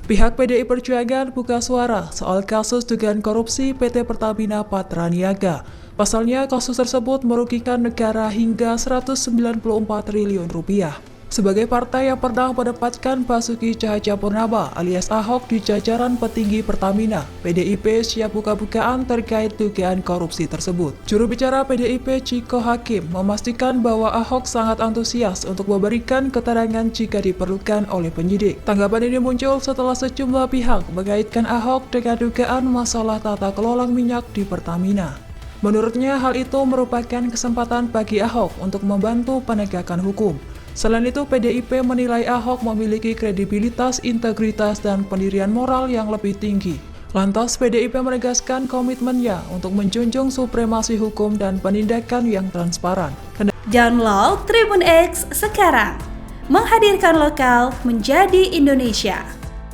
Pihak PDI Perjuangan buka suara soal kasus dugaan korupsi PT Pertamina Patraniaga. Pasalnya, kasus tersebut merugikan negara hingga 194 triliun rupiah. Sebagai partai yang pernah menempatkan Basuki Cahayapurnama alias Ahok di jajaran petinggi Pertamina, PDIP siap buka-bukaan terkait dugaan korupsi tersebut. Juru bicara PDIP Ciko Hakim memastikan bahwa Ahok sangat antusias untuk memberikan keterangan jika diperlukan oleh penyidik. Tanggapan ini muncul setelah sejumlah pihak mengaitkan Ahok dengan dugaan masalah tata kelola minyak di Pertamina. Menurutnya, hal itu merupakan kesempatan bagi Ahok untuk membantu penegakan hukum. Selain itu, PDIP menilai Ahok memiliki kredibilitas, integritas, dan pendirian moral yang lebih tinggi. Lantas, PDIP menegaskan komitmennya untuk menjunjung supremasi hukum dan penindakan yang transparan. Download Tribun X sekarang, menghadirkan lokal menjadi Indonesia.